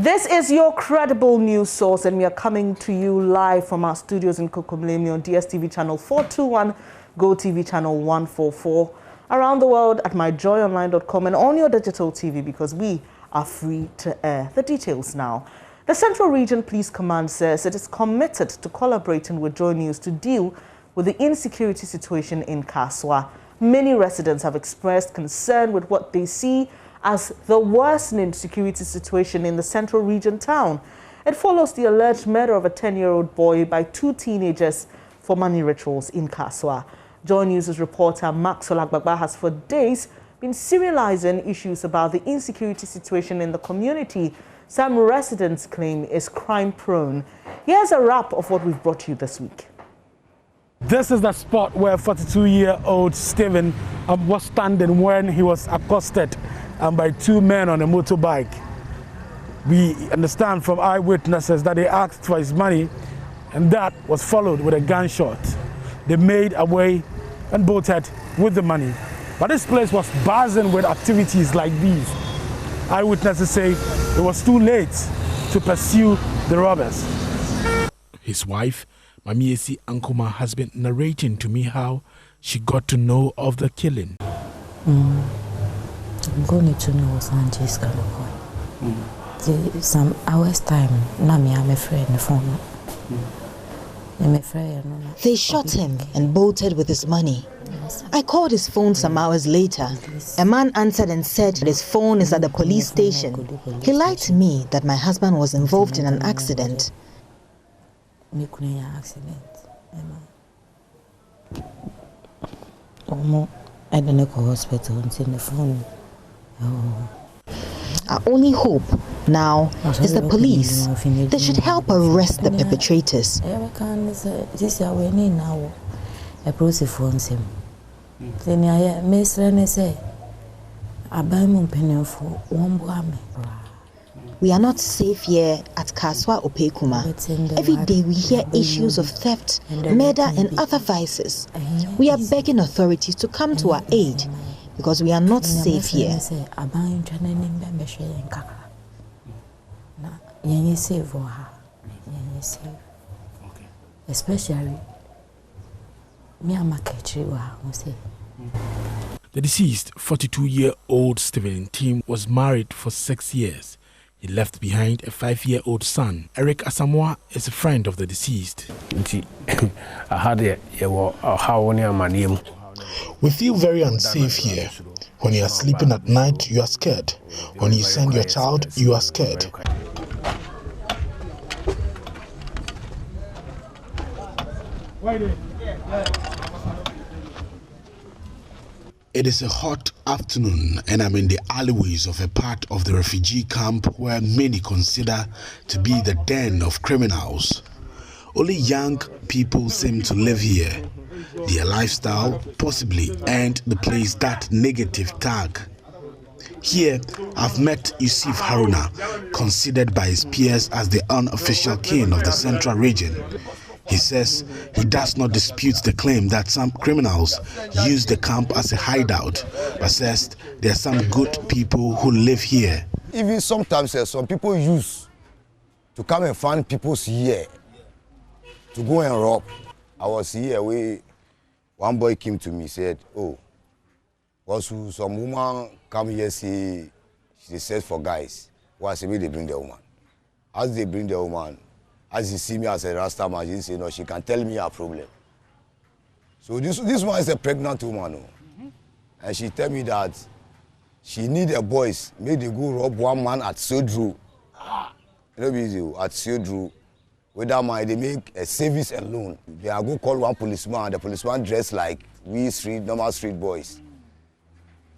This is your credible news source, and we are coming to you live from our studios in Kokomlemi on DSTV channel 421, GoTV channel 144, around the world at myjoyonline.com and on your digital TV, because we are free to air. The details now. The Central Region Police Command says it is committed to collaborating with JoyNews to deal with the insecurity situation in Kaswa. Many residents have expressed concern with what they see as the worsening security situation in the Central Region town. It follows the alleged murder of a 10-year-old boy by two teenagers for money rituals in Kaswa. JoyNews' reporter Maxwell Agbagba has for days been serializing issues about the insecurity situation in the community some residents claim is crime-prone. Here's a wrap of what we've brought you this week. This is the spot where 42-year-old Stephen was standing when he was accosted by two men on a motorbike. We understand from eyewitnesses that they asked for his money, and that was followed with a gunshot. They made away and bolted with the money. But this place was buzzing with activities like these. Eyewitnesses say it was too late to pursue the robbers. His wife, Mamiesi Ankuma, has been narrating to me how she got to know of the killing. I'm going to know Sanji's kind of boy. Some hours time, Nami, I'm afraid the phone. They shot him and bolted with his money. I called his phone some hours later. A man answered and said that his phone is at the police station. He lied to me that my husband was involved in an accident. I don't go hospital until the phone. Our only hope now is the police. They should help arrest the perpetrators. We are not safe here at Kaswa Opekuma. Every day we hear issues of theft, murder and other vices. We are begging authorities to come to our aid because we are not safe here. Especially The deceased, 42-year-old Stephen Tim, was married for 6 years. He left behind a 5-year-old son. Eric Asamoah is a friend of the deceased. We feel very unsafe here. When you are sleeping at night, you are scared. When you send your child, you are scared. It is a hot afternoon and I'm in the alleyways of a part of the refugee camp where many consider to be the den of criminals. Only young people seem to live here. Their lifestyle possibly earned the place that negative tag. Here, I've met Yusuf Haruna, considered by his peers as the unofficial king of the Central Region. He says he does not dispute the claim that some criminals use the camp as a hideout, but says there are some good people who live here. Even sometimes some people use to come and find people's here to go and rob. I was here where one boy came to me, said, oh, some woman come here, she says for guys. Well, I said, they bring the woman. As they bring the woman, as he see me as a Rasta man, he say, no, she can tell me her problem. So this one is a pregnant woman. And she tell me that she need a boys. Make they go rob one man at Sodru. You know, at Sodru. With that man, they make a service and loan. They are go call one policeman, and the policeman dressed like we normal street boys.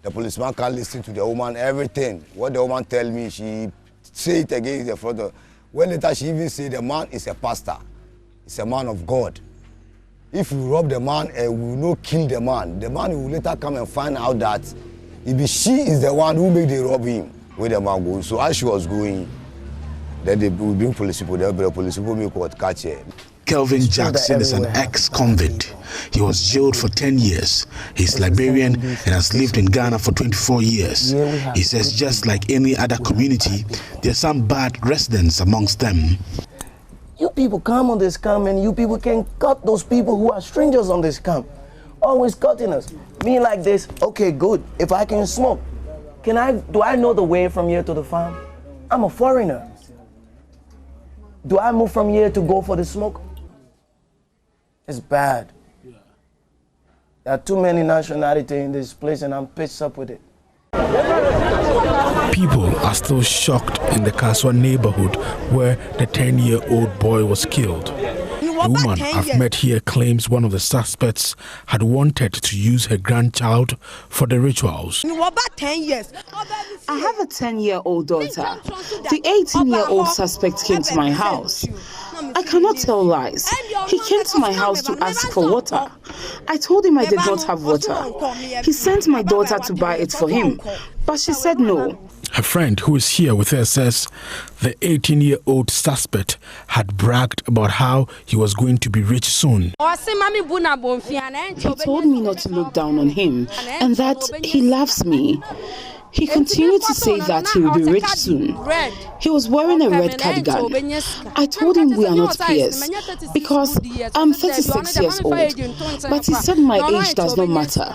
The policeman can't listen to the woman, everything. What the woman tell me, she say it again in the front of. When later she even say the man is a pastor. He's a man of God. If we rob the man and we will not kill the man will later come and find out that she is the one who made the rob him. Where the man goes. So as she was going, then they will bring police people, the police people make what catch her. Kelvin Jackson is an ex-convict. He was jailed for 10 years. He's Liberian and has lived in Ghana for 24 years. He says just like any other community, there are some bad residents amongst them. You people come on this camp and you people can cut those people who are strangers on this camp. Always cutting us. Me like this, okay, good. If I can smoke, do I know the way from here to the farm? I'm a foreigner. Do I move from here to go for the smoke? It's bad. There are too many nationalities in this place and I'm pissed up with it. People are still shocked in the Kaswa neighborhood where the 10-year-old boy was killed. The woman I've met here claims one of the suspects had wanted to use her grandchild for the rituals. I have a 10-year-old daughter. The 18-year-old suspect came to my house. I cannot tell lies. He came to my house to ask for water. I told him I did not have water. He sent my daughter to buy it for him, but she said no. Her friend, who is here with her, says the 18-year-old suspect had bragged about how he was going to be rich soon. He told me not to look down on him and that he loves me. He continued to say that he will be rich soon. He was wearing a red cardigan. I told him we are not peers because I'm 36 years old. But he said my age does not matter.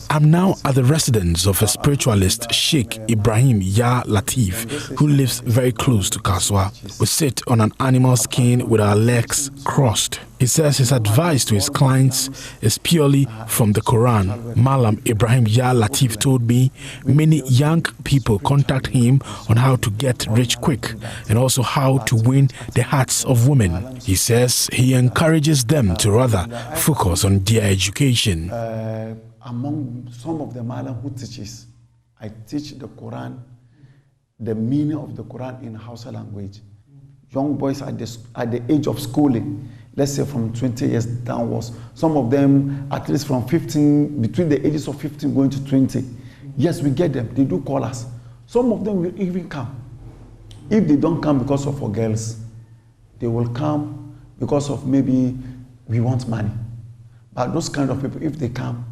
I'm now at the residence of a spiritualist, Sheikh Ibrahim Ya Latif, who lives very close to Kaswa. We sit on an animal skin with our legs crossed. He says his advice to his clients is purely from the Quran. Malam Ibrahim Ya Latif told me many young people contact him on how to get rich quick and also how to win the hearts of women. He says he encourages them to rather focus on their education. Among some of the Malam who teaches, I teach the Quran, the meaning of the Quran in Hausa language. Young boys at the age of schooling, let's say from 20 years downwards. Some of them, at least from 15, between the ages of 15 going to 20. Yes, we get them. They do call us. Some of them will even come. If they don't come because of our girls, they will come because of maybe we want money. But those kind of people, if they come,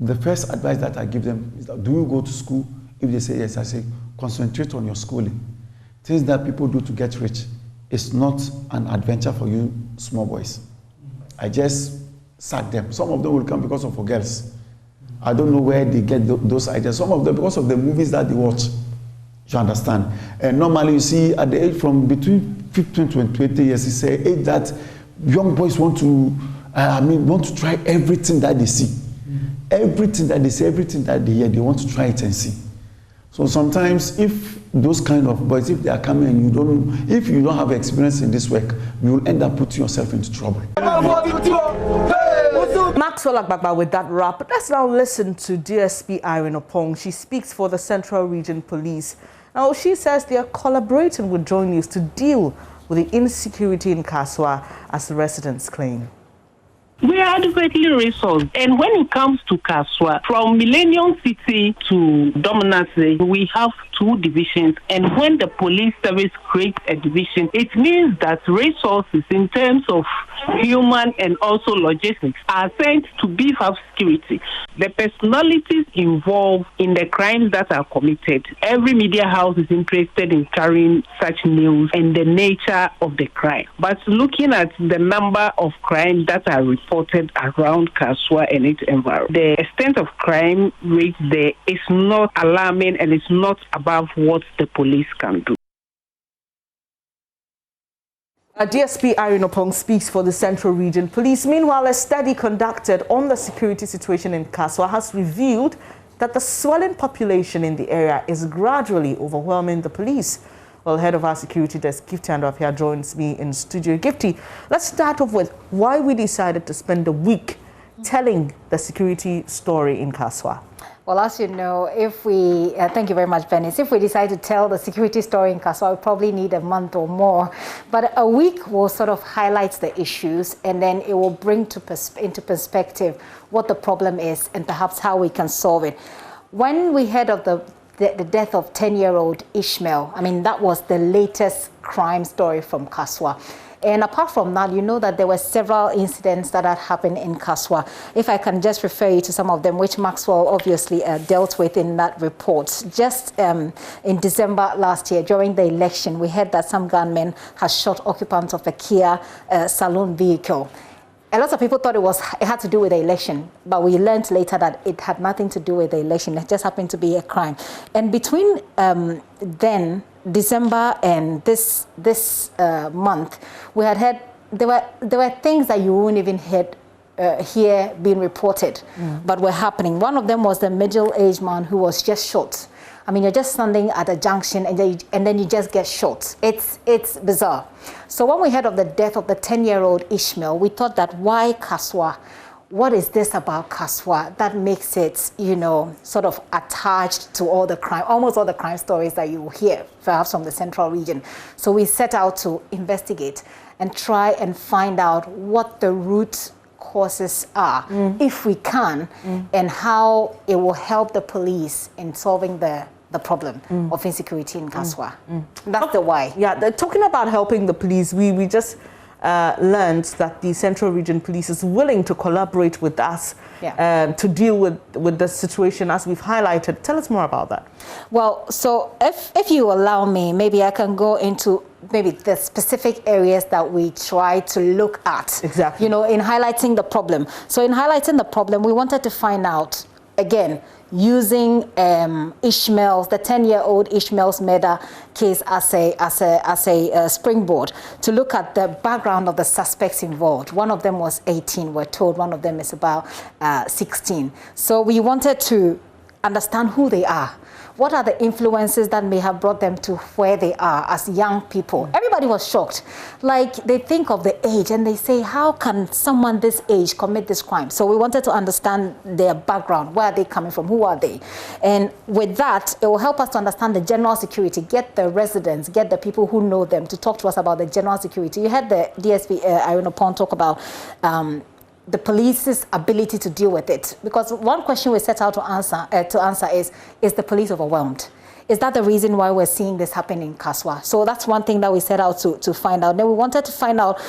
the first advice that I give them is that, do you go to school? If they say yes, I say, concentrate on your schooling. Things that people do to get rich. It's not an adventure for you small boys. I just sack them. Some of them will come because of our girls. I don't know where they get those ideas. Some of them because of the movies that they watch. You understand? And normally you see at the age from between 15 to 20 years, it's an age that young boys want to try everything that they see. Everything that they see, everything that they hear, they want to try it and see. So sometimes if those kind of boys, if they are coming and if you don't have experience in this work, you will end up putting yourself into trouble. Maxwell Agbagba with that rap. Let's now listen to DSP Irene Opong. She speaks for the Central Region Police. Now, she says they are collaborating with JoyNews to deal with the insecurity in Kaswa, as the residents claim. We are adequately resourced. And when it comes to Kaswa, from Millennium City to Dominance, we have 2 divisions. And when the police service creates a division, it means that resources in terms of human and also logistics are sent to beef up security. The personalities involved in the crimes that are committed, every media house is interested in carrying such news and the nature of the crime. But looking at the number of crimes that are reported around Kaswa and its environment, the extent of crime rate there is not alarming and it's not above what the police can do. DSP Irene Opong speaks for the Central Region Police. Meanwhile, a study conducted on the security situation in Kaswa has revealed that the swelling population in the area is gradually overwhelming the police. Well, head of our security desk, Gifty Andofia, joins me in studio. Gifty, let's start off with why we decided to spend a week telling the security story in Kaswa. Well, as you know, if we, thank you very much, Venice, if we decide to tell the security story in Kaswa, we probably need a month or more. But a week will sort of highlight the issues, and then it will bring into perspective what the problem is and perhaps how we can solve it. When we heard of the the death of 10-year-old Ishmael. I mean, that was the latest crime story from Kaswa. And apart from that, you know that there were several incidents that had happened in Kaswa. If I can just refer you to some of them, which Maxwell obviously dealt with in that report. Just in December last year, during the election, we heard that some gunmen had shot occupants of a Kia saloon vehicle. A lot of people thought it had to do with the election, but we learned later that it had nothing to do with the election. It just happened to be a crime. And between then, December and this month, we had heard there were things that you wouldn't even hear being reported, but were happening. One of them was the middle-aged man who was just shot. I mean, you're just standing at a junction and then you just get shot. It's bizarre. So when we heard of the death of the 10-year-old Ishmael, we thought that why Kaswa? What is this about Kaswa that makes it, you know, sort of attached to all the crime, almost all the crime stories that you hear, perhaps from the central region? So we set out to investigate and try and find out what the root causes are, if we can, and how it will help the police in solving the problem of insecurity in Kaswa. That's the why. Yeah, talking about helping the police, we just learned that the Central Region Police is willing to collaborate with us to deal with the situation as we've highlighted. Tell us more about that. Well, so if you allow me, maybe I can go into maybe the specific areas that we try to look at. Exactly. You know, in highlighting the problem. So in highlighting the problem, we wanted to find out, again, using Ishmael's, the 10-year-old Ishmael's murder case as a springboard to look at the background of the suspects involved. One of them was 18, we're told. One of them is about 16. So we wanted to understand who they are. What are the influences that may have brought them to where they are as young people? Everybody was shocked. Like, they think of the age and they say, how can someone this age commit this crime? So we wanted to understand their background. Where are they coming from? Who are they? And with that, it will help us to understand the general security, get the residents, get the people who know them to talk to us about the general security. You heard the DSP, Irene Opon, talk about the police's ability to deal with it. Because one question we set out to answer is the police overwhelmed? Is that the reason why we're seeing this happen in Kaswa? So that's one thing that we set out to find out. Then we wanted to find out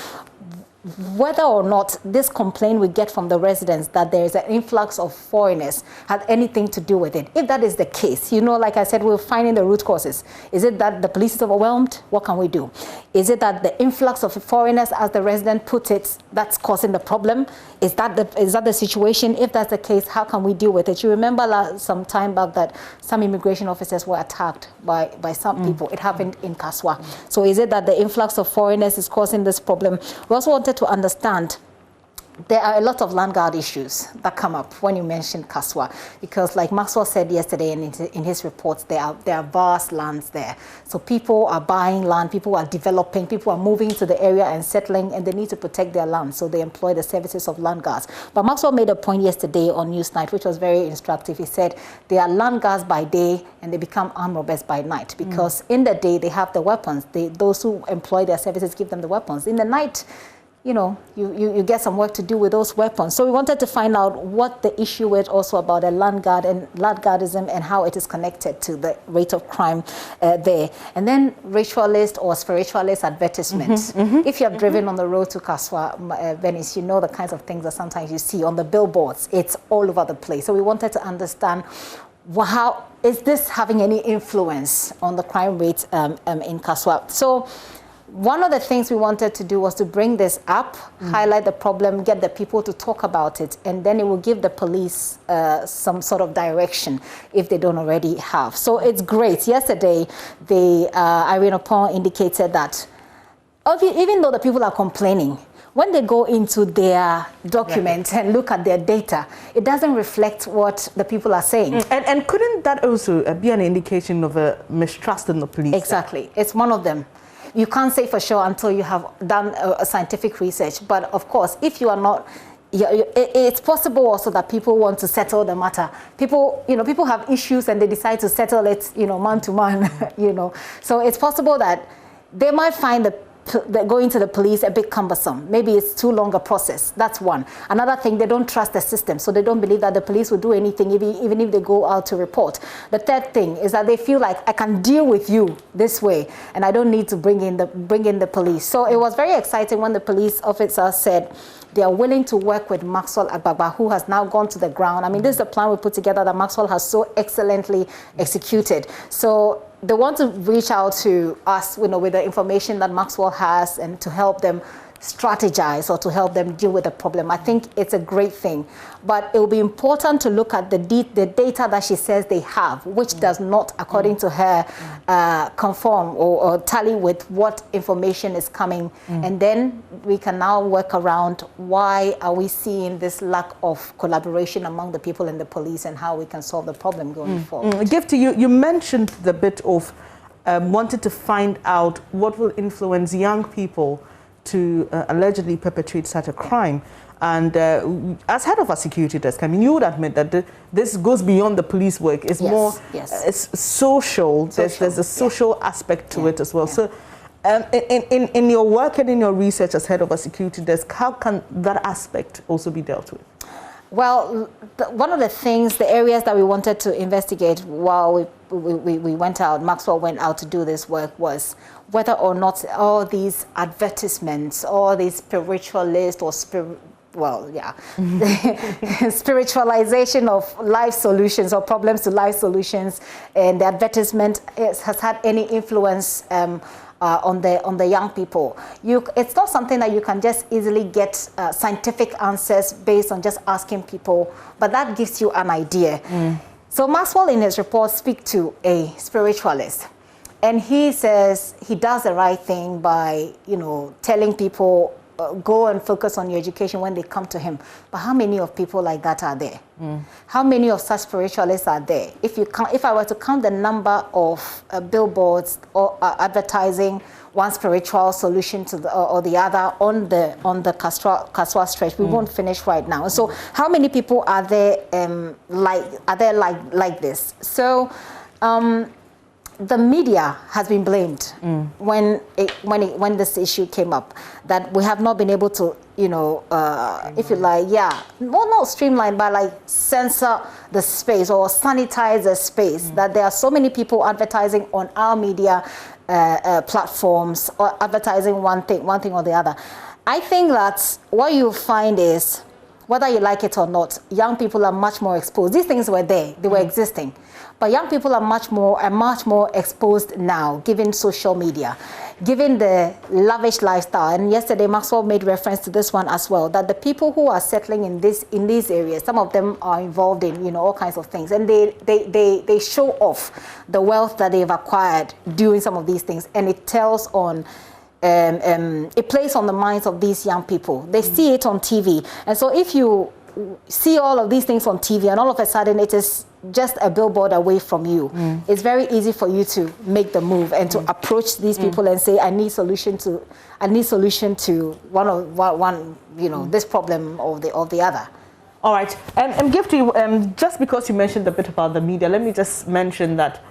whether or not this complaint we get from the residents that there is an influx of foreigners had anything to do with it. If that is the case, you know, like I said, we're finding the root causes. Is it that the police is overwhelmed? What can we do? Is it that the influx of foreigners, as the resident put it, that's causing the problem? Is that the situation? If that's the case, how can we deal with it? You remember some time back that some immigration officers were attacked by some people. It happened in Kaswa. So is it that the influx of foreigners is causing this problem? We also wanted to understand there are a lot of land guard issues that come up when you mention Kaswa, because like Maxwell said yesterday in his reports, there are vast lands there. So people are buying land, people are developing, people are moving to the area and settling, and they need to protect their land, so they employ the services of land guards. But Maxwell made a point yesterday on Newsnight, which was very instructive. He said they are land guards by day and they become armed robbers by night, because in the day they have the weapons. Those who employ their services give them the weapons. In the night, you know, you get some work to do with those weapons. So we wanted to find out what the issue was also about a land guard and land guardism and how it is connected to the rate of crime there. And then ritualist or spiritualist advertisements. If you have driven on the road to Kaswa, Venice, you know the kinds of things that sometimes you see on the billboards. It's all over the place. So we wanted to understand how is this having any influence on the crime rate in Kaswa. So one of the things we wanted to do was to bring this up, highlight the problem, get the people to talk about it, and then it will give the police some sort of direction if they don't already have. So it's great. Yesterday, Irene Opon indicated that even though the people are complaining, when they go into their documents and look at their data, it doesn't reflect what the people are saying. And couldn't that also be an indication of a mistrust in the police? Exactly. It's one of them. You can't say for sure until you have done a scientific research. But of course, if you are not, it's possible also that people want to settle the matter. People have issues and they decide to settle it, man to man, So it's possible that they might find the going to the police a bit cumbersome. Maybe it's too long a process. That's one. Another thing, they don't trust the system, so they don't believe that the police will do anything, even if they go out to report. The third thing is that they feel like I can deal with you this way, and I don't need to bring in the police. So it was very exciting when the police officer said they are willing to work with Maxwell Agbagba, who has now gone to the ground. I mean, this is the plan we put together that Maxwell has so excellently executed. So they want to reach out to us, with the information that Maxwell has, and to help them strategize or to help them deal with the problem. I think it's a great thing, but it will be important to look at the data that she says they have, which does not, according to her, conform or tally with what information is coming. And then we can now work around why are we seeing this lack of collaboration among the people in the police, and how we can solve the problem going forward. Gifty, you mentioned the bit of wanted to find out what will influence young people to allegedly perpetrate such a crime. And as head of a security desk, I mean, you would admit that this goes beyond the police work. It's more it's social. There's a social aspect to it as well. So in your work and in your research as head of a security desk, how can that aspect also be dealt with? Well, one of the things, the areas that we wanted to investigate while we went out, Maxwell went out to do this work, was whether or not all these advertisements, all these spiritualists or spiritualization of life solutions or problems to life solutions, and the advertisement has had any influence on the young people. It's not something that you can just easily get scientific answers based on just asking people, but that gives you an idea. So Maxwell in his report speaks to a spiritualist, and he says he does the right thing by, telling people go and focus on your education when they come to him. But how many of people like that are there? How many of such spiritualists are there? If I were to count the number of billboards or advertising one spiritual solution to or the other on the Kaswa stretch, we won't finish right now. So how many people are there like this? So the media has been blamed when this issue came up, that we have not been able to, if you like, not streamline, but like censor the space or sanitize the space. That there are so many people advertising on our media platforms, or advertising one thing or the other. I think that what you find is, whether you like it or not, young people are much more exposed. These things were there; they were existing. But young people are much more exposed now, given social media, given the lavish lifestyle. And yesterday, Maxwell made reference to this one as well, that the people who are settling in these areas, some of them are involved in all kinds of things, and they show off the wealth that they've acquired doing some of these things, and it tells on. It plays on the minds of these young people. They see it on TV, and so if you see all of these things on TV, and all of a sudden it is just a billboard away from you, it's very easy for you to make the move and to approach these people and say, I need solution to one this problem or the other. All right, and Gifty, just because you mentioned a bit about the media, let me just mention that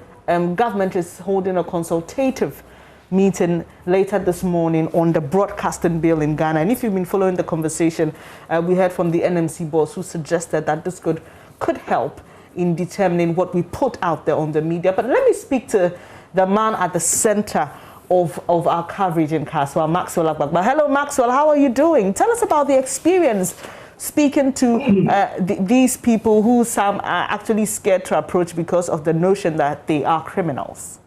government is holding a consultative meeting later this morning on the broadcasting bill in Ghana. And if you've been following the conversation, we heard from the NMC boss who suggested that this could help in determining what we put out there on the media. But let me speak to the man at the center of our coverage in Kaswa, Maxwell Agbagba. Hello, Maxwell. How are you doing? Tell us about the experience speaking to these people who some are actually scared to approach because of the notion that they are criminals.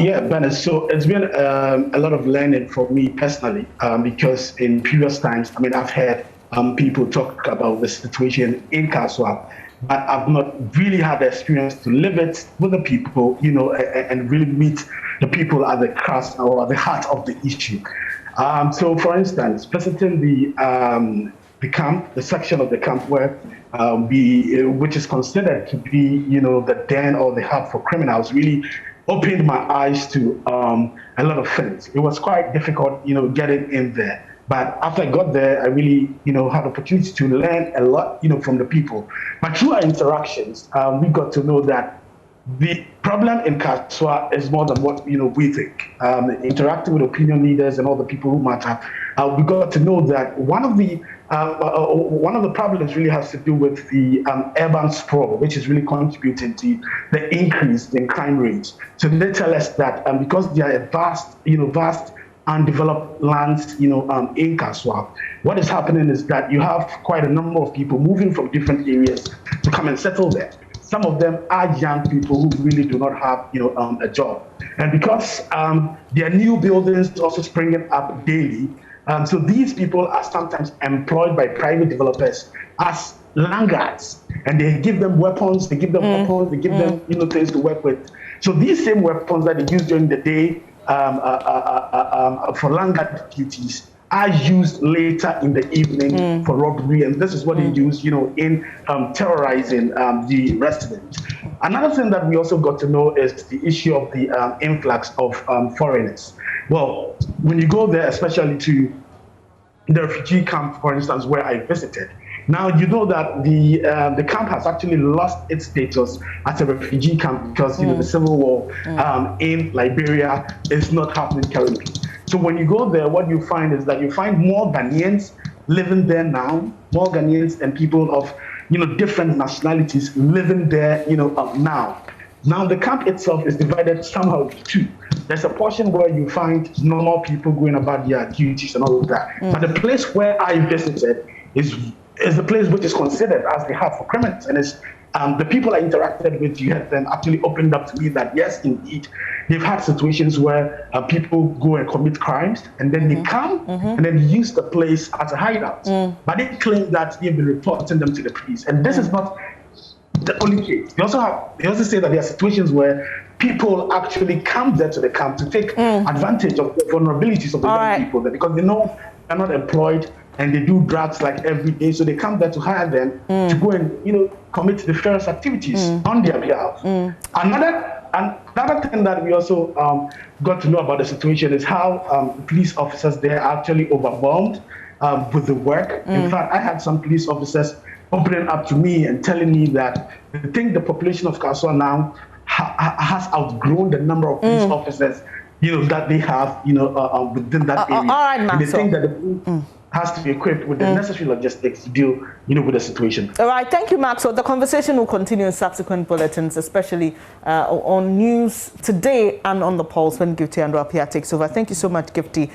Yeah, Bennett. So it's been a lot of learning for me personally, because in previous times, I've heard people talk about the situation in Kaswa, but I've not really had the experience to live it with the people, and really meet the people at the crux or the heart of the issue. So, for instance, visiting the camp, the section of the camp where which is considered to be, the den or the hub for criminals, really opened my eyes to a lot of things. It was quite difficult, getting in there. But after I got there, I really, had opportunity to learn a lot, from the people. But through our interactions, we got to know that the problem in Kaswa is more than what we think. Interacting with opinion leaders and all the people who matter, we got to know that one of the problems really has to do with the urban sprawl, which is really contributing to the increase in crime rates. So they tell us that because there are vast undeveloped lands, in Kaswa, what is happening is that you have quite a number of people moving from different areas to come and settle there. Some of them are young people who really do not have, a job. And because there are new buildings also springing up daily, so these people are sometimes employed by private developers as landguards, and they give them weapons, they give them things to work with. So these same weapons that they use during the day for landguard duties are used later in the evening for robbery, and this is what they use, in terrorizing the residents. Another thing that we also got to know is the issue of the influx of foreigners. Well, when you go there, especially to the refugee camp, for instance, where I visited, now you know that the camp has actually lost its status as a refugee camp because the civil war in Liberia is not happening currently. So when you go there, what you find is that you find more Ghanaians living there now, more Ghanaians and people of different nationalities living there now. Now the camp itself is divided somehow into two. There's a portion where you find normal people going about their duties and all of that. But the place where I visited is the place which is considered as the hub for criminals, and it's the people I interacted with, you had them actually opened up to me that yes, indeed, they've had situations where people go and commit crimes, and then they come and then use the place as a hideout. But they claim that they've been reporting them to the police, and this is not the only case. They also say that there are situations where people actually come there to the camp to take advantage of the vulnerabilities of the young people there, because they know they're not employed and they do drugs like every day, so they come there to hire them to go and commit nefarious activities on their behalf. Another thing that we also got to know about the situation is how police officers there are actually overwhelmed with the work. In fact, I had some police officers opening up to me and telling me that they think the population of Kaswa now has outgrown the number of police officers that they have within that area. All right, and they think that the police has to be equipped with the necessary logistics to deal with the situation. All right, thank you, Maxwell. The conversation will continue in subsequent bulletins, especially on news today and on the Pulse when Gifty Andwapia takes over. Thank you so much, Gifty.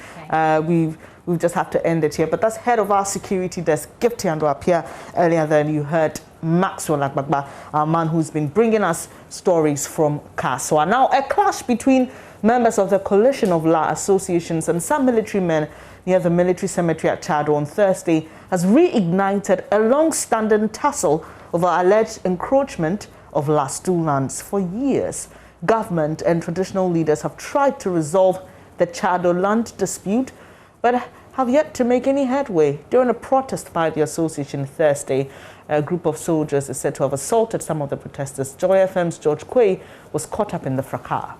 We've just have to end it here. But that's head of our security desk, Gifty Andwapia. Earlier then you heard Maxwell Akbagba, our man who's been bringing us stories from Kaswa. Now, a clash between members of the coalition of law associations and some military men near the military cemetery at Chado on Thursday has reignited a long-standing tussle over alleged encroachment of Lastu lands. For years, government and traditional leaders have tried to resolve the Chado land dispute, but have yet to make any headway. During a protest by the association Thursday, a group of soldiers is said to have assaulted some of the protesters. Joy FM's George Quay was caught up in the fracas.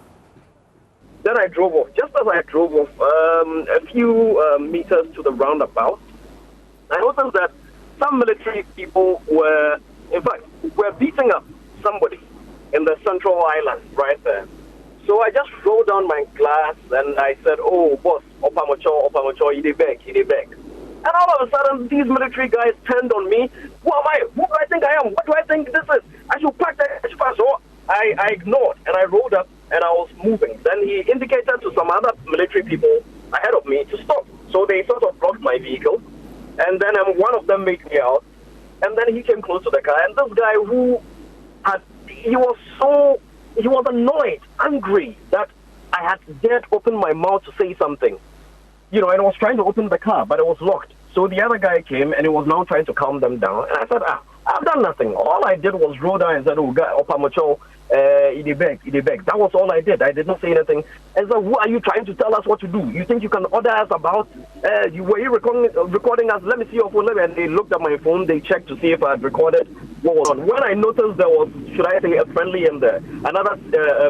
Then I drove off. Just as I drove off a few meters to the roundabout, I noticed that some military people were beating up somebody in the central island right there. So I just rolled down my glass and I said, "Oh, boss, Opamocho, he beg. And all of a sudden, these military guys turned on me. Who am I? Who do I think I am? What do I think this is? I should pack that. So I ignored and I rolled up and I was moving. Then he indicated to some other military people ahead of me to stop. So they sort of blocked my vehicle. And then one of them made me out. And then he came close to the car. And this guy he was annoyed, angry that I had dared open my mouth to say something. And I was trying to open the car, but it was locked. So the other guy came and he was now trying to calm them down. And I said, I've done nothing. All I did was roll down and said, "Oh, guy, Opamocho, Idebeg." That was all I did. I did not say anything. And so, who are you trying to tell us what to do? You think you can order us about? Were you recording us? Let me see your phone. And they looked at my phone. They checked to see if I had recorded what was on. When I noticed there was, should I say, a friendly and another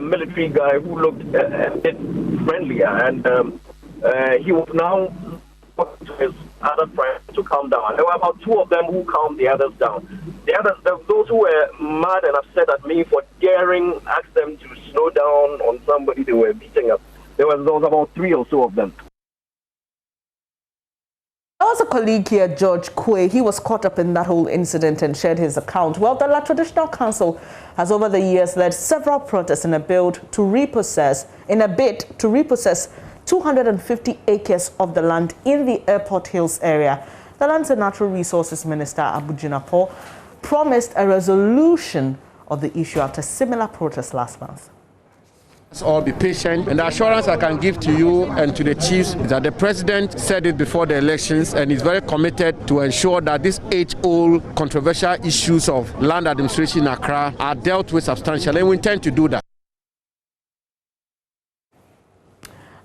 military guy who looked a bit friendlier, and he was now talking to his other friend to calm down. There were about two of them who calmed the others down. those who were mad and upset at me for daring ask them to slow down on somebody they were beating up. There was about 3 or so of them. There was a colleague here, George Kwe. He was caught up in that whole incident and shared his account. Well, the La Traditional Council has over the years led several protests in a bid to repossess 250 acres of the land in the Airport Hills area. The Lands and Natural Resources Minister, Abu Jinapo, promised a resolution of the issue after similar protests last month. Let's all be patient, and the assurance I can give to you and to the chiefs is that the president said it before the elections and is very committed to ensure that these age-old controversial issues of land administration in Accra are dealt with substantially, and we intend to do that.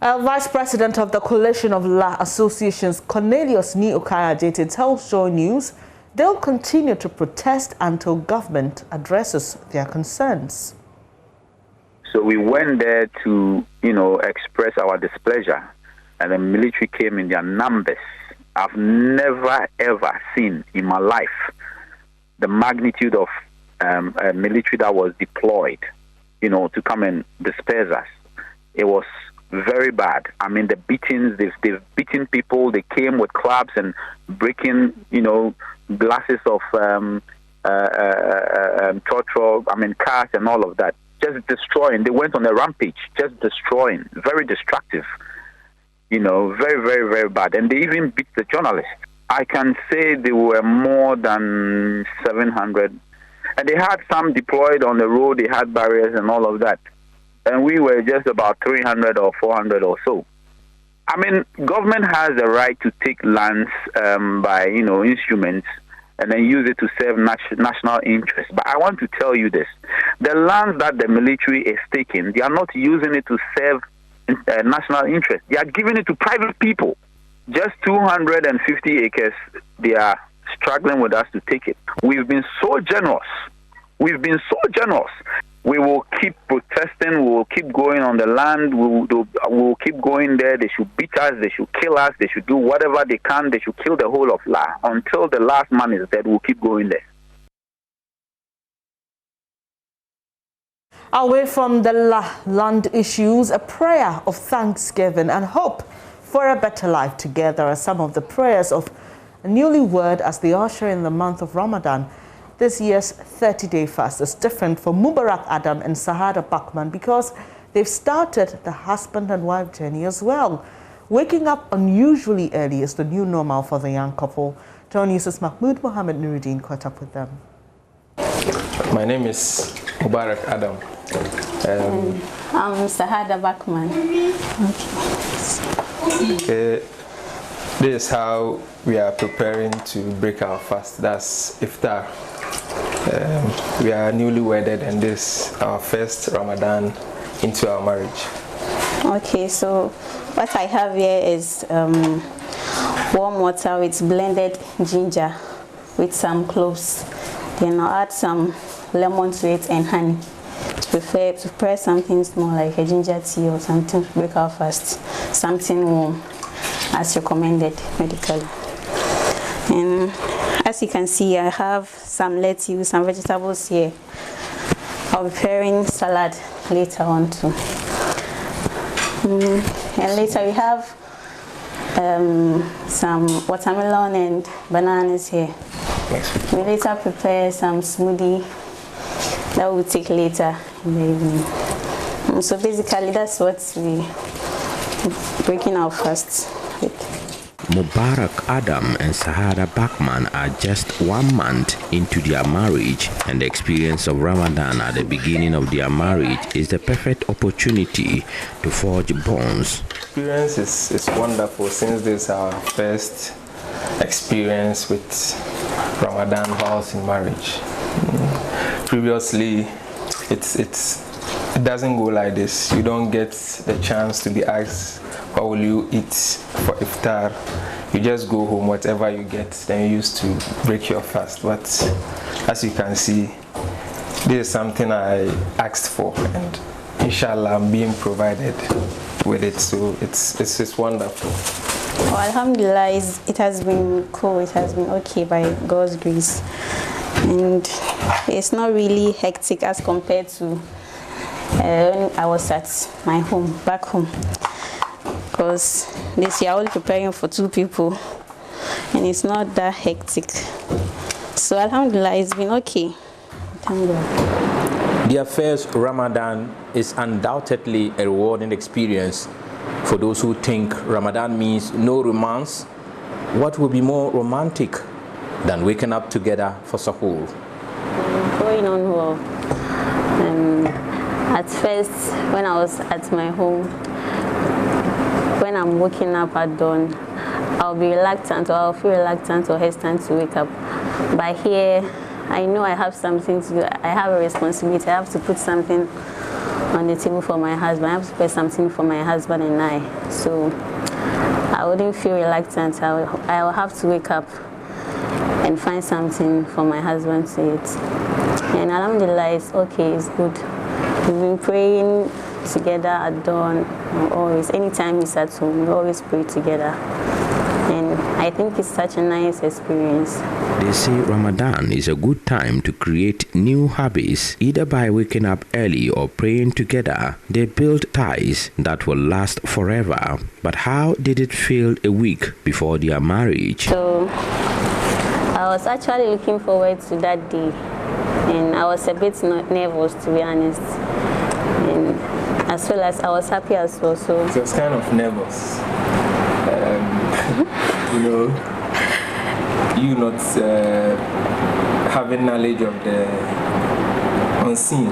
Vice President of the Coalition of La Associations, Cornelius Ni Okaya-Jete, tells JoyNews they'll continue to protest until government addresses their concerns. So we went there to, express our displeasure, and the military came in their numbers. I've never, ever seen in my life the magnitude of a military that was deployed, to come and disperse us. It was very bad. I mean, the beatings, they've beaten people. They came with clubs and breaking, glasses of cars and all of that. Just destroying. They went on a rampage, just destroying. Very destructive. Very, very, very bad. And they even beat the journalists. I can say there were more than 700. And they had some deployed on the road. They had barriers and all of that. And we were just about 300 or 400 or so. I mean, government has the right to take lands by, instruments and then use it to serve national interests. But I want to tell you this. The lands that the military is taking, they are not using it to serve national interests. They are giving it to private people. Just 250 acres, they are struggling with us to take it. We've been so generous. We will keep protesting. We will keep going on the land. We will keep going there. They should beat us. They should kill us. They should do whatever they can. They should kill the whole of La. Until the last man is dead, we'll keep going there. Away from the land issues, a prayer of thanksgiving and hope for a better life together are some of the prayers of a newlywed as they usher in the month of Ramadan. This year's 30-day fast is different for Mubarak Adam and Sahada Bakman because they've started the husband and wife journey as well. Waking up unusually early is the new normal for the young couple. JoyNews' Mahmoud Mohammed Nuruddin caught up with them. My name is Mubarak Adam. I'm Sahada Bakman. Okay. This is how we are preparing to break our fast. That's iftar. We are newly wedded and this is our first Ramadan into our marriage. Okay, so what I have here is warm water with blended ginger with some cloves. Then I'll add some lemon to it and honey. To prepare something small like a ginger tea or something to break our fast. Something warm as recommended medically. And as you can see, I have some lettuce, some vegetables here. I'll be preparing salad later on too. And later we have some watermelon and bananas here. We later prepare some smoothie that we'll take later in the evening. So basically that's what we breaking our fast with. Mubarak Adam and Sahada Bakman are just 1 month into their marriage, and the experience of Ramadan at the beginning of their marriage is the perfect opportunity to forge bonds. Experience is wonderful since this is our first experience with Ramadan vows in marriage. Previously, it doesn't go like this. You don't get the chance to be asked, what will you eat for iftar? You just go home, whatever you get, then you used to break your fast. But as you can see, this is something I asked for, and inshallah I'm being provided with it, so it's wonderful. Well, alhamdulillah, it has been cool, it has been okay by God's grace. and it's not really hectic as compared to when I was at my home, back home, because this year I was preparing for 2 people and it's not that hectic. So alhamdulillah, it's been okay. Thank God. The affairs Ramadan is undoubtedly a rewarding experience for those who think Ramadan means no romance. What would be more romantic than waking up together for Sahur? Going on well. At first, when I was at my home, when I'm waking up at dawn, I'll be reluctant, or I'll feel reluctant or hesitant to wake up. But here, I know I have something to do. I have a responsibility. I have to put something on the table for my husband. I have to prepare something for my husband and I. So I wouldn't feel reluctant. I will have to wake up and find something for my husband to eat. And alhamdulillah, it's okay, it's good. We've been praying together at dawn, always. Anytime he's at home, we always pray together. And I think it's such a nice experience. They say Ramadan is a good time to create new habits. Either by waking up early or praying together, they build ties that will last forever. But how did it feel a week before their marriage? So I was actually looking forward to that day. And I was a bit nervous, to be honest. And as well as I was happy as well. So I was kind of nervous. You not having knowledge of the unseen.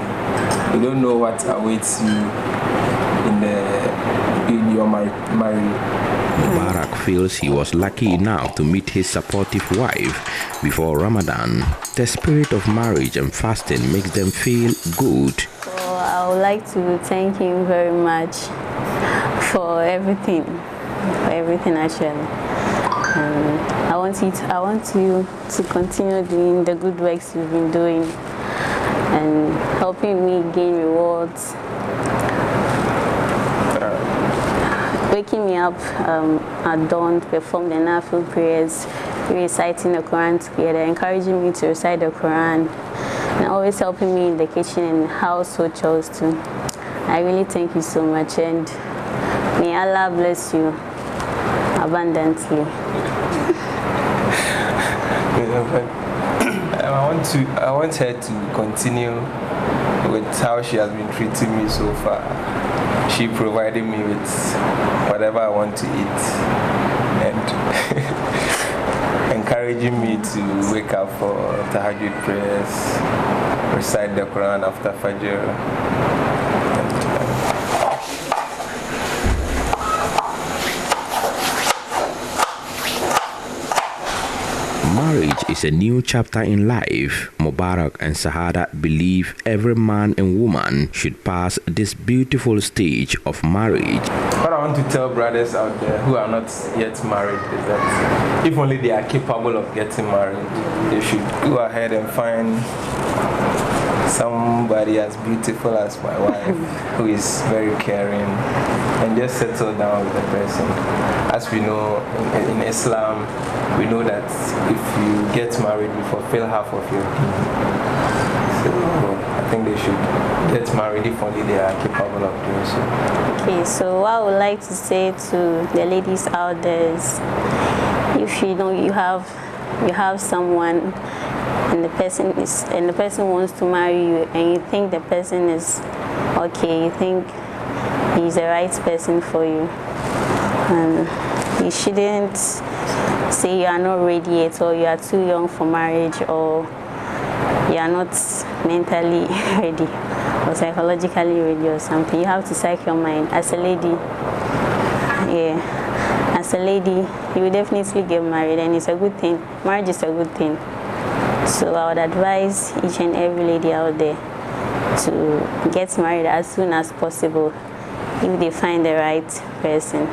You don't know what awaits you in your marriage. Mubarak feels he was lucky enough to meet his supportive wife before Ramadan. The spirit of marriage and fasting makes them feel good. So I would like to thank him very much for everything actually. I want you to continue doing the good works you've been doing and helping me gain rewards. Waking me up at dawn to perform the Nafil prayers, reciting the Quran together, encouraging me to recite the Quran, and always helping me in the kitchen and household chores too. I really thank you so much, and may Allah bless you abundantly. I want her to continue with how she has been treating me so far. She provided me with whatever I want to eat and encouraging me to wake up for Tahajjud prayers, recite the Quran after Fajr. Marriage is a new chapter in life. Mubarak and Sahada believe every man and woman should pass this beautiful stage of marriage. What I want to tell brothers out there who are not yet married is that if only they are capable of getting married, they should go ahead and find somebody as beautiful as my wife, who is very caring, and just settle down with the person. As we know, in Islam, we know that if you get married, you fulfill half of your deen. So I think they should get married if only they are capable of doing so. Okay, so what I would like to say to the ladies out there is, if you know you have someone and the person wants to marry you, and you think the person is okay, you think he's the right person for you, you shouldn't say you are not ready yet, or you are too young for marriage, or you are not mentally ready or psychologically ready or something. You have to psych your mind. As a lady, as a lady, you will definitely get married, and it's a good thing. Marriage is a good thing. So I would advise each and every lady out there to get married as soon as possible if they find the right person,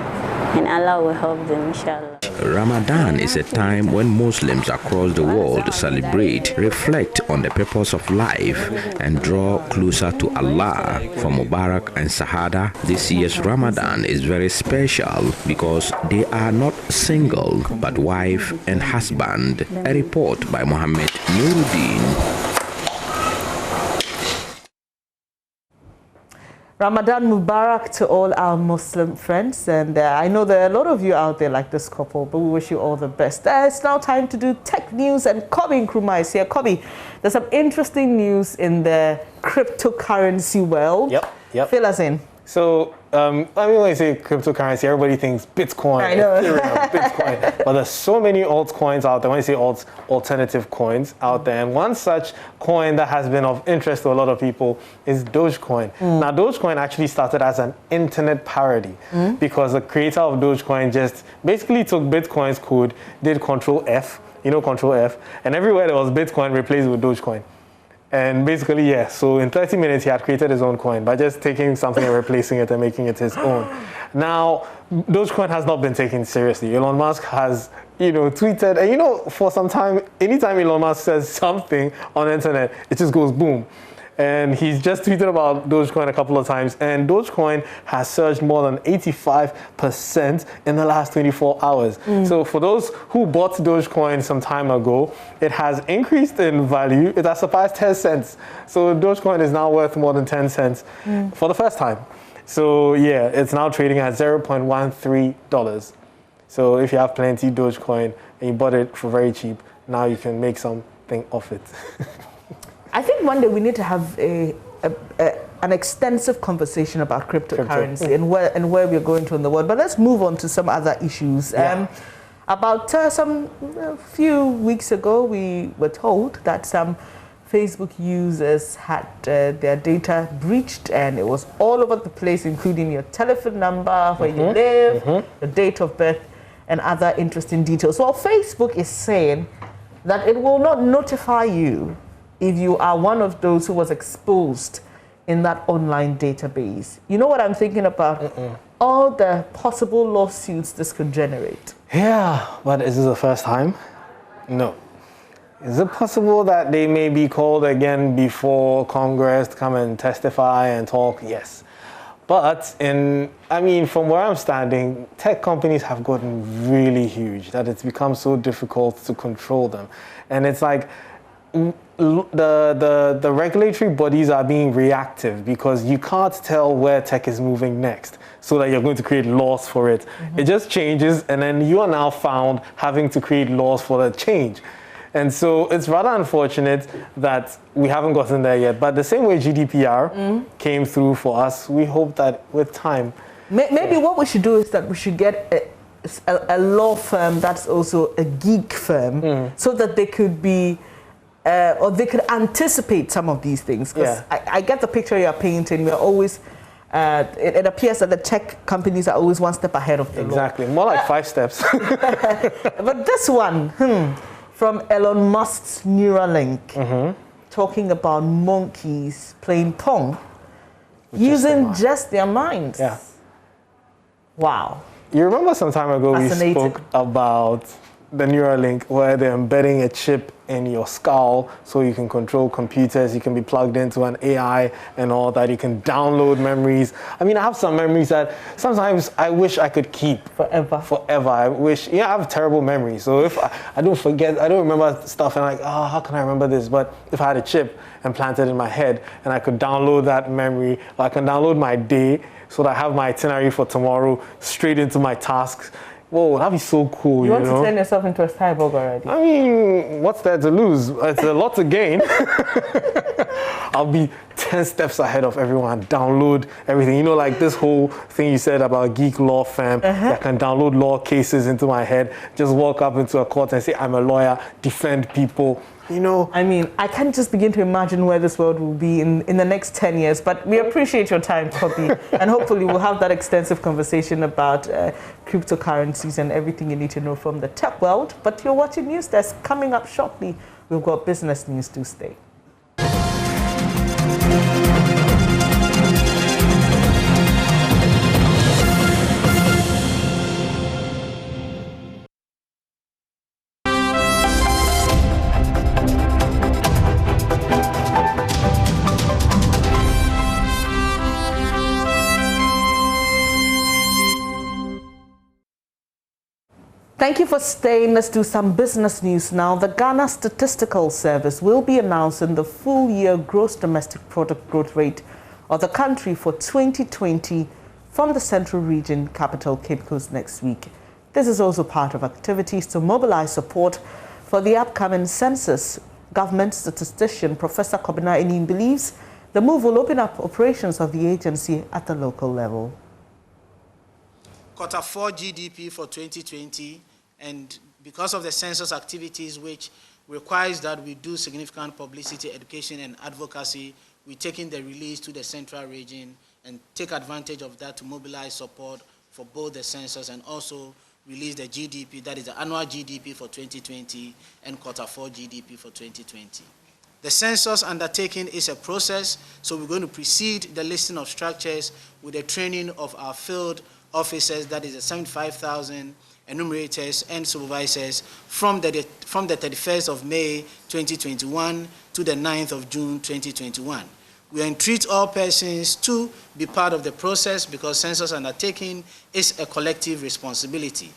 and Allah will help them, inshallah. Ramadan is a time when Muslims across the world celebrate, reflect on the purpose of life, and draw closer to Allah. For Mubarak and Sahada, this year's Ramadan is very special because they are not single but wife and husband. A report by Mohammed Nuruddin. Ramadan Mubarak to all our Muslim friends, and I know there are a lot of you out there like this couple, but we wish you all the best. It's now time to do tech news, and Kobe Nkrumah is here. Kobe, there's some interesting news in the cryptocurrency world. Yep. Fill us in. So, when you say cryptocurrency, everybody thinks Bitcoin, I know. Ethereum, Bitcoin. But there's so many altcoins out there. When you say alts, alternative coins out there. And one such coin that has been of interest to a lot of people is Dogecoin. Now, Dogecoin actually started as an internet parody because the creator of Dogecoin just basically took Bitcoin's code, did Control F, Control F, and everywhere there was Bitcoin replaced with Dogecoin. And basically, so in 30 minutes, he had created his own coin by just taking something and replacing it and making it his own. Now, Dogecoin has not been taken seriously. Elon Musk has, tweeted, and for some time, anytime Elon Musk says something on the internet, it just goes boom. And he's just tweeted about Dogecoin a couple of times, and Dogecoin has surged more than 85% in the last 24 hours. So for those who bought Dogecoin some time ago, it has increased in value. It has surpassed 10 cents. So Dogecoin is now worth more than 10 cents for the first time. So it's now trading at $0.13. So if you have plenty Dogecoin and you bought it for very cheap, now you can make something of it. I think one day we need to have an extensive conversation about cryptocurrency and where we're going to in the world. But let's move on to some other issues. About a few weeks ago, we were told that some Facebook users had their data breached, and it was all over the place, including your telephone number, where you live, your date of birth, and other interesting details. Well, Facebook is saying that it will not notify you if you are one of those who was exposed in that online database. You know what I'm thinking about? All the possible lawsuits this could generate. Yeah, but is this the first time? No. Is it possible that they may be called again before Congress to come and testify and talk? Yes. But from where I'm standing, tech companies have gotten really huge that it's become so difficult to control them. And it's like, the regulatory bodies are being reactive because you can't tell where tech is moving next so that you're going to create laws for it. It just changes, and then you are now found having to create laws for the change. And so it's rather unfortunate that we haven't gotten there yet. But the same way GDPR came through for us, we hope that with time. Maybe what we should do is that we should get a law firm that's also a geek firm so that they could be or they could anticipate some of these things. Because I get the picture you're painting. We're always, it appears that the tech companies are always one step ahead of the law. Exactly, more like 5 steps. But this one, from Elon Musk's Neuralink, talking about monkeys playing Pong, using just their minds. Wow. You remember some time ago we spoke about the Neuralink, where they're embedding a chip in your skull so you can control computers, you can be plugged into an AI and all that, you can download memories. I have some memories that sometimes I wish I could keep forever. I wish, I have terrible memories. So if I don't forget, I don't remember stuff and how can I remember this? But if I had a chip implanted in my head and I could download that memory, or I can download my day so that I have my itinerary for tomorrow straight into my tasks. Whoa, that'd be so cool, you want to turn yourself into a cyborg already? What's there to lose? It's a lot to gain. I'll be 10 steps ahead of everyone, download everything. Like this whole thing you said about geek law firm, I can download law cases into my head, just walk up into a court and say, I'm a lawyer, defend people. I can't just begin to imagine where this world will be in the next 10 years, but we appreciate your time, Kobe, and hopefully we'll have that extensive conversation about cryptocurrencies and everything you need to know from the tech world. But you're watching News Desk. Coming up shortly, we've got business news to stay. Thank you for staying. Let's do some business news now. The Ghana Statistical Service will be announcing the full-year gross domestic product growth rate of the country for 2020 from the Central Region capital, Cape Coast, next week. This is also part of activities to mobilize support for the upcoming census. Government statistician Professor Kobina Enim believes the move will open up operations of the agency at the local level. Q4 GDP for 2020, and because of the census activities which requires that we do significant publicity, education and advocacy, we're taking the release to the Central Region and take advantage of that to mobilize support for both the census and also release the GDP, that is the annual GDP for 2020 and Q4 GDP for 2020. The census undertaking is a process, so we're going to precede the listing of structures with the training of our field officers, that is the 75,000 enumerators and supervisors from the 31st of May 2021 to the 9th of June 2021. We entreat all persons to be part of the process because census undertaking is a collective responsibility.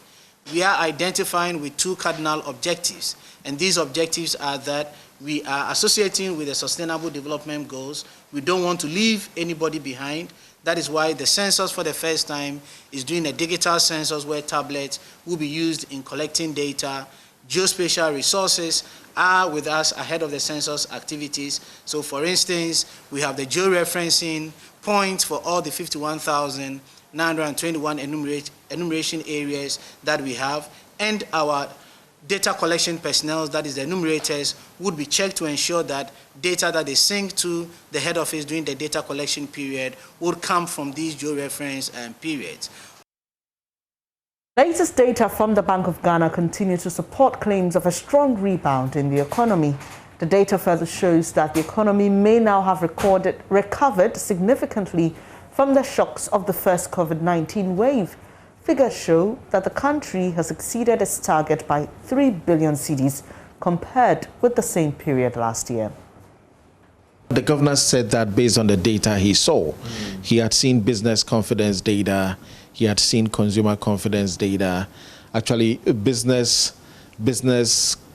We are identifying with two cardinal objectives, and these objectives are that we are associating with the Sustainable Development Goals. We don't want to leave anybody behind. That is why the census for the first time is doing a digital census where tablets will be used in collecting data. Geospatial resources are with us ahead of the census activities. So for instance, we have the georeferencing points for all the 51,921 enumeration areas that we have, and our data collection personnel, that is the enumerators, would be checked to ensure that data that they sync to the head office during the data collection period would come from these georeference periods. Latest data from the Bank of Ghana continue to support claims of a strong rebound in the economy. The data further shows that the economy may now have recovered significantly from the shocks of the first COVID-19 wave. Figures show that the country has exceeded its target by 3 billion cedis compared with the same period last year. The governor said that based on the data he saw, he had seen business confidence data, he had seen consumer confidence data. Actually, business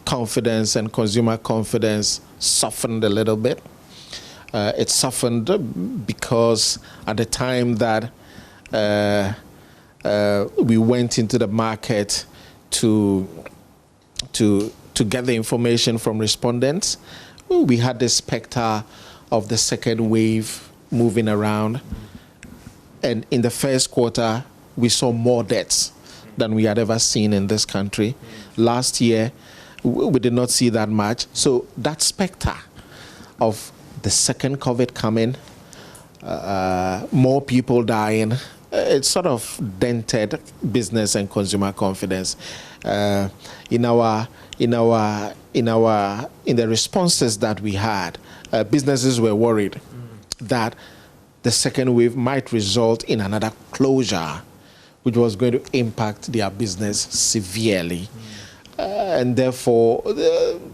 confidence and consumer confidence softened a little bit. It softened because at the time that we went into the market to get the information from respondents, we had the specter of the second wave moving around. And in the first quarter, we saw more deaths than we had ever seen in this country. Last year, we did not see that much. So that specter of the second COVID coming, more people dying, it sort of dented business and consumer confidence. In the responses that we had, businesses were worried that the second wave might result in another closure, which was going to impact their business severely. And therefore,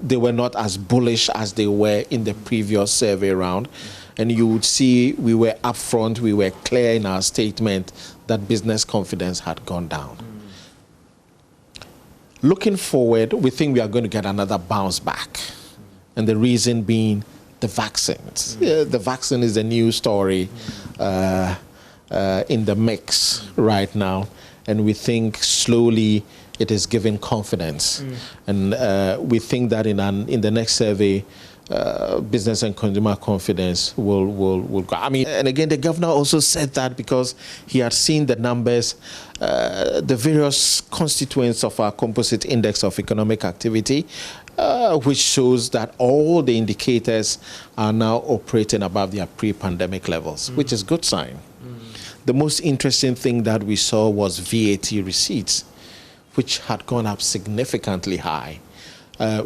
they were not as bullish as they were in the previous survey round. And you would see we were upfront, we were clear in our statement that business confidence had gone down. Looking forward, we think we are going to get another bounce back. And the reason being the vaccines. The vaccine is a new story in the mix right now. And we think slowly it is giving confidence. And we think that in the next survey, business and consumer confidence will go. I mean, and again, the governor also said that because he had seen the numbers, the various constituents of our composite index of economic activity, which shows that all the indicators are now operating above their pre-pandemic levels, which is a good sign. The most interesting thing that we saw was VAT receipts, which had gone up significantly high.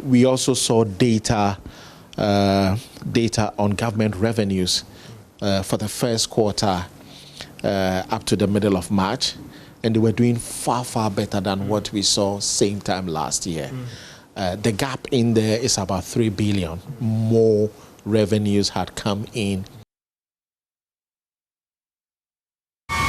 We also saw data on government revenues for the first quarter up to the middle of March, and they were doing far, far better than what we saw same time last year. The gap in there is about 3 billion more revenues had come in